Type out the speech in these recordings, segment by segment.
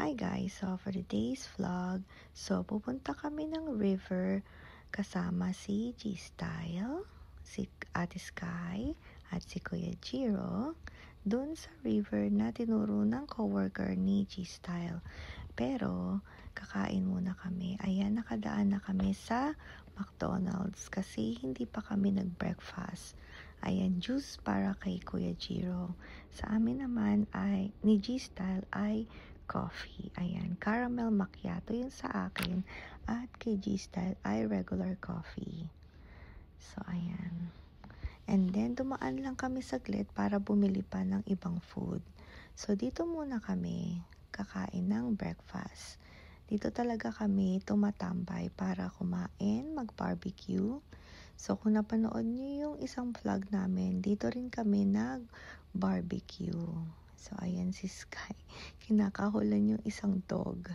Hi guys! So for today's vlog, pupunta kami ng river kasama si G-Style, si Ate Sky, at si Kuya Jiro dun sa river na tinuro ng coworker ni G-Style. Pero kakain muna kami. Ayan, nakadaan na kami sa McDonald's kasi hindi pa kami nag-breakfast. Ayan, juice para kay Kuya Jiro. Sa amin naman ay, ni G-Style ay coffee. Ayan, caramel macchiato yung sa akin at kay G-Style ay regular coffee. So, ayan. And then, dumaan lang kami saglit para bumili pa ng ibang food. So, dito muna kami kakain ng breakfast. Dito talaga kami tumatambay para kumain, mag-barbecue. So, kung napanood nyo yung isang vlog namin, dito rin kami nag-barbecue. So, ayan si Sky. Kinakahulan yung isang dog.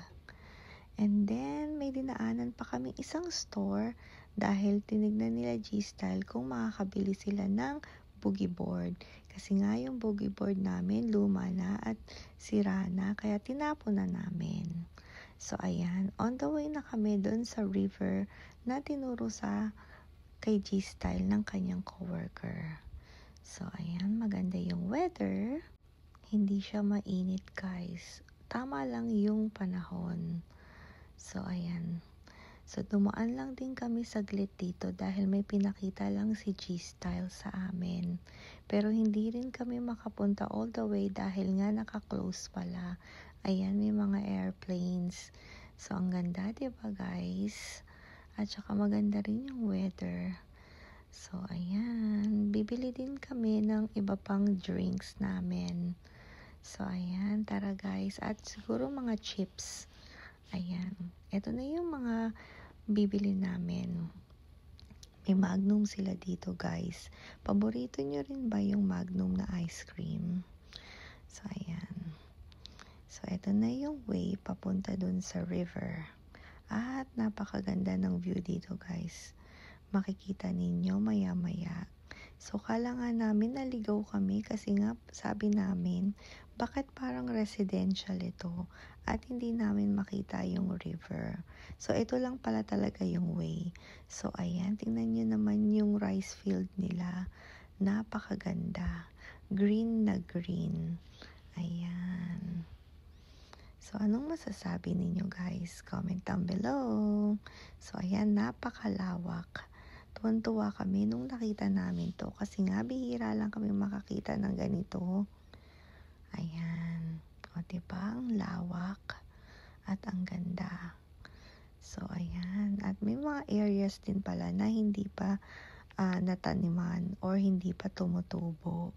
And then, may dinaanan pa kami isang store dahil tinignan nila G-Style kung makakabili sila ng boogie board. Kasi nga yung boogie board namin luma na at sira na, kaya tinapon na namin. So, ayan. On the way na kami doon sa river na tinuro sa kay G-Style ng kanyang coworker. So, ayan. Maganda yung weather. Hindi siya mainit, guys. Tama lang yung panahon. So, ayan. So, dumaan lang din kami saglit dito dahil may pinakita lang si G-Style sa amin. Pero hindi rin kami makapunta all the way dahil nga naka-close pala. Ayan, may mga airplanes. So, ang ganda, diba guys? At saka maganda rin yung weather. So, ayan. Bibili din kami ng iba pang drinks namin. So, ayan. Tara guys. At siguro mga chips. Ayan. Ito na yung mga bibili namin. May Magnum sila dito guys. Paborito nyo rin ba yung Magnum na ice cream? So, ayan. So, ito na yung way papunta dun sa river. At napakaganda ng view dito guys. Makikita ninyo maya-maya. So, kala nga namin naligaw kami kasi nga sabi namin, bakit parang residential ito at hindi namin makita yung river. So, ito lang pala talaga yung way. So, ayan, tingnan nyo naman yung rice field nila. Napakaganda. Green na green. Ayan. So, anong masasabi ninyo guys? Comment down below. So, ayan, napakalawak. Tuwan-tuwa kami nung nakita namin to kasi nga bihira lang kami makakita ng ganito. Ayan. O diba? Ang lawak at ang ganda. So, ayan. At may mga areas din pala na hindi pa nataniman or hindi pa tumutubo.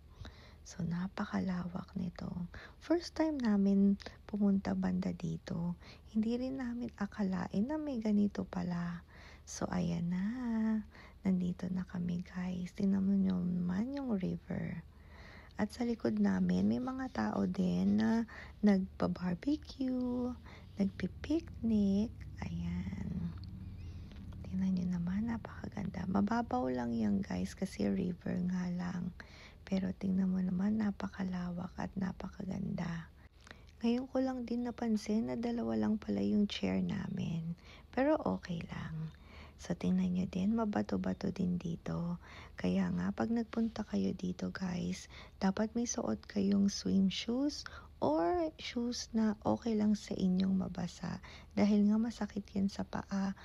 So, napakalawak nito. First time namin pumunta banda dito. Hindi rin namin akalain na may ganito pala. So, ayan na. Nandito na kami, guys. Tingnan mo nyo naman yung river. At sa likod namin, may mga tao din na nagpa-barbecue, nagpi-picnic. Ayan. Tingnan nyo naman, napakaganda. Mababaw lang yan, guys, kasi river nga lang. Pero tingnan mo naman, napakalawak at napakaganda. Ngayon ko lang din napansin na dalawa lang pala yung chair namin. Pero okay lang. So, tingnan nyo din, mabato-bato din dito. Kaya nga, pag nagpunta kayo dito guys, dapat may suot kayong swim shoes or shoes na okay lang sa inyong mabasa. Dahil nga masakit yan sa paa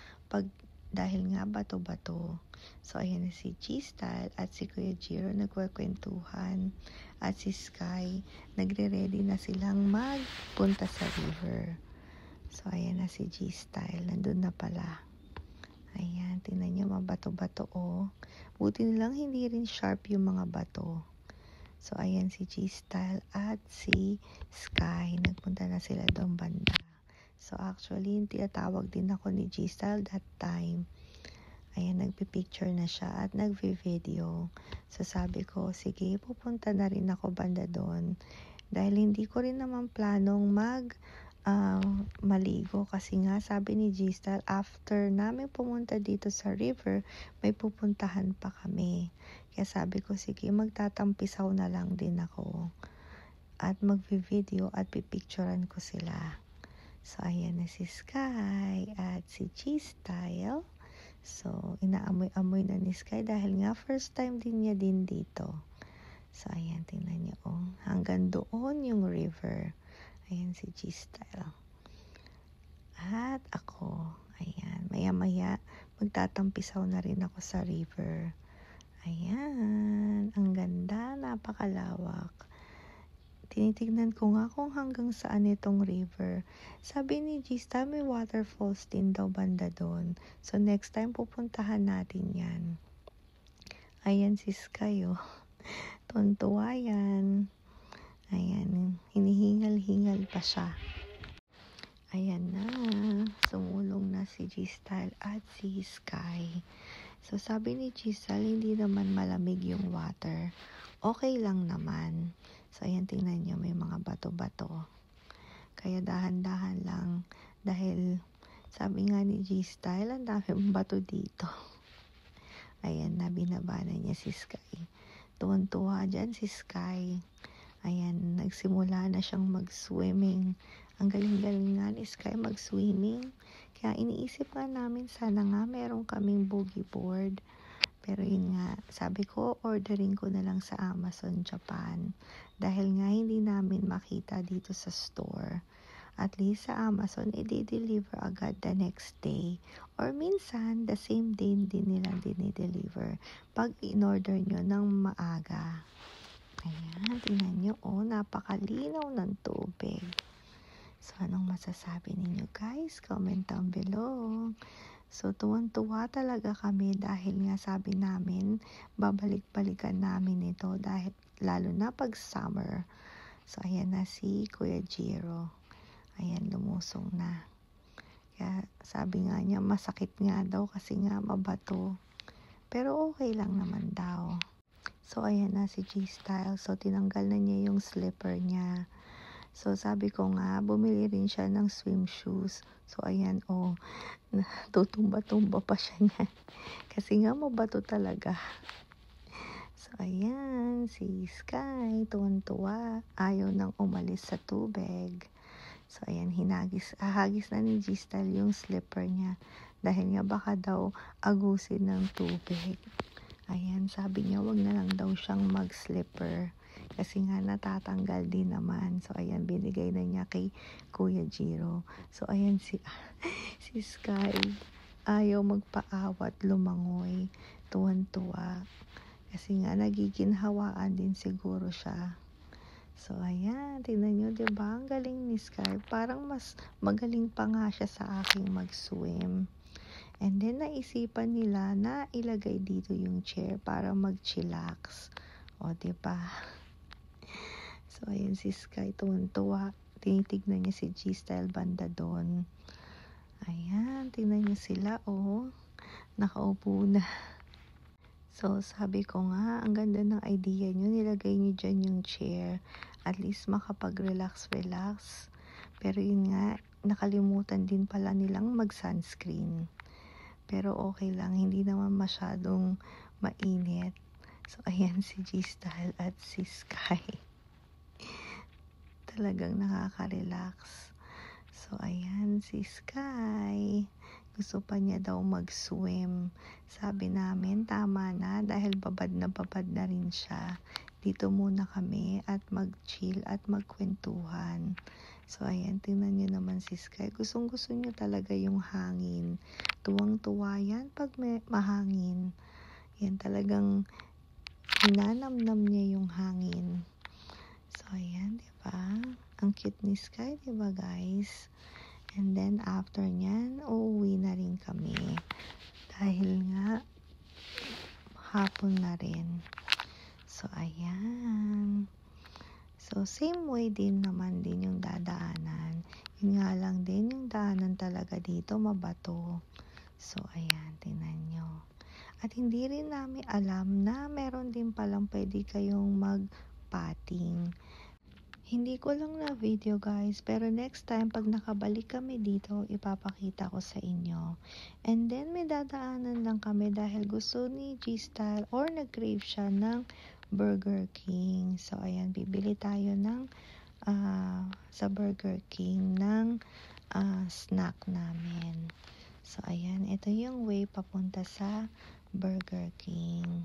dahil nga bato-bato. So, ayan na si G-Style at si Kuya Jiro nagkwekwentuhan. At si Sky, nagre-ready na silang magpunta sa river. So, ayan na si G-Style. Nandun na pala. Ayan, tingnan nyo, mabato-bato oh. Buti nilang hindi rin sharp yung mga bato. So, ayan si G-Style at si Sky. Nagpunta na sila doon banda. So, actually, tinatawag din ako ni G-Style that time. Ayan, nagpipicture na siya at nagvi-video. So, sabi ko, sige, pupunta na rin ako banda doon. Dahil hindi ko rin naman planong maligo kasi nga sabi ni G-Style after namin pumunta dito sa river may pupuntahan pa kami, kaya sabi ko sige magtatampisaw na lang din ako at magvi-video at pipicturean ko sila. So, ayan na si Sky at si G-Style. So, inaamoy-amoy na ni Sky dahil nga first time din niya din dito. So, ayan, tingnan niyo, oh. Hanggang doon yung river. Ayan si G-Style. At ako, ayan, maya-maya, magtatampisaw na rin ako sa river. Ayan, ang ganda, napakalawak. Tinitignan ko nga kung hanggang saan itong river. Sabi ni G-Style, may waterfalls din daw banda doon. So, next time pupuntahan natin yan. Ayan si Sky, oh. Tuntua yan. Ayan, hinihingal-hingal pa siya. Ayan na, sumulong na si G-Style at si Sky. So, sabi ni G-Style, hindi naman malamig yung water. Okay lang naman. So, ayan, tingnan nyo, may mga bato-bato. Kaya dahan-dahan lang. Dahil, sabi nga ni G-Style, ang daming bato dito. Ayan na, binaba na niya si Sky. Tuwan-tuwa dyan si Sky. Ayan, nagsimula na siyang mag-swimming. Ang galing-galing nga ni Sky mag-swimming. Kaya iniisip nga namin, sana nga meron kaming boogie board. Pero yun nga, sabi ko, ordering ko na lang sa Amazon Japan. Dahil nga hindi namin makita dito sa store. At least sa Amazon, i-deliver agad the next day. Or minsan, the same day din nila dinideliver. Pag in-order nyo ng maaga. Ayan, tingnan nyo, oh, napakalinaw ng tubig. So, anong masasabi ninyo guys? Comment down below. So, tuwan-tuwa talaga kami dahil nga sabi namin, babalik-balikan namin ito dahil lalo na pag summer. So, ayan na si Kuya Jiro. Ayan, lumusong na. Kaya sabi nga niya, masakit nga daw kasi nga mabato. Pero okay lang naman daw. So, ayan na si G-Style. So, tinanggal na niya yung slipper niya. So, sabi ko nga, bumili rin siya ng swim shoes. So, ayan, oh, tutumba-tumba pa siya niyan. Kasi nga, mabato talaga. So, ayan, si Sky, tuwan-tuwa. Ayaw nang umalis sa tubig. So, ayan, ahagis na ni G-Style yung slipper niya. Dahil nga, baka daw agusin ng tubig. Ayan, sabi niya, wag na lang daw siyang mag-slipper. Kasi nga, natatanggal din naman. So, ayan, binigay na niya kay Kuya Jiro. So, ayan, si Sky, ayaw magpaawat, lumangoy. Tuwan-tuwa. Kasi nga, nagiginhawaan din siguro siya. So, ayan, tingnan nyo, diba? Ang galing ni Sky. Parang mas magaling pa nga siya sa aking mag-swim. And then, naisipan nila na ilagay dito yung chair para mag-chillax. O, diba? So, ayan si Sky, tuwan-tuwa. Tinitignan niya si G-Style banda doon. Ayan, tingnan niyo sila, oh. Nakaupo na. So, sabi ko nga, ang ganda ng idea nyo. Nilagay niyo dyan yung chair. At least makapag-relax. Pero yun nga, nakalimutan din pala nilang mag-sunscreen. Pero okay lang, hindi naman masyadong mainit. So, ayan si G-Style at si Sky. Talagang nakaka-relax. So, ayan si Sky. Gusto pa niya daw mag-swim. Sabi namin, tama na dahil babad na rin siya. Dito muna kami at mag-chill at magkwentuhan. So, ayan, tingnan niyo naman si Sky. Gustong-gusto niyo talaga yung hangin. Tuwang-tuwa yan pag may mahangin. Yan talagang hinanamnam niya yung hangin. So, ayan, diba? Ang cute ni Sky, diba guys? And then, after nyan, uuwi na rin kami. Dahil nga, hapon na rin. So, ayan. So, same way din naman din yung dadaanan. Yun nga lang din, yung daanan talaga dito, mabato. So, ayan, tingnan nyo. At hindi rin namin alam na meron din palang pwede kayong mag-potting. Hindi ko lang na video guys, pero next time pag nakabalik kami dito, ipapakita ko sa inyo. And then may dadaanan lang kami dahil gusto ni G-Style or nag-crave siya ng Burger King. So ayan, bibili tayo ng sa Burger King ng snack namin. So, ayan, ito yung way papunta sa Burger King.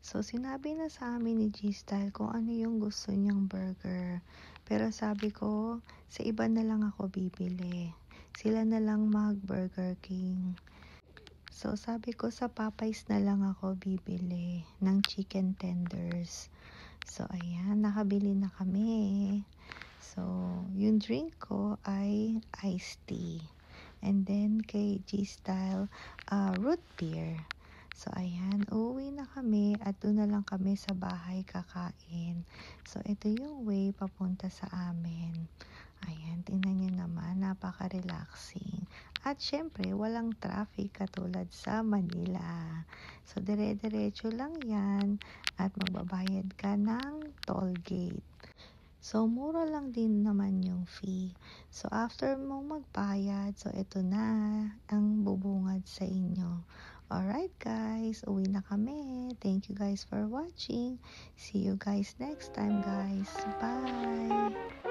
So, sinabi na sa amin ni G-Style kung ano yung gusto niyang burger. Pero sabi ko, sa iba na lang ako bibili. Sila na lang mag-Burger King. So, sabi ko sa Popeyes na lang ako bibili ng chicken tenders. So, ayan, nakabili na kami. So, yung drink ko ay iced tea. And then, kay G-Style, root beer. So, ayan, uuwi na kami at doon na lang kami sa bahay kakain. So, ito yung way papunta sa amin. Ayan, tingnan nyo naman, napaka-relaxing. At syempre, walang traffic katulad sa Manila. So, dire-diretso lang yan at magbabayad ka ng toll gate. So, mura lang din naman yung fee. So, after mo magbayad, so ito na ang bubungad sa inyo. Alright guys, uwi na kami. Thank you guys for watching. See you guys next time guys. Bye!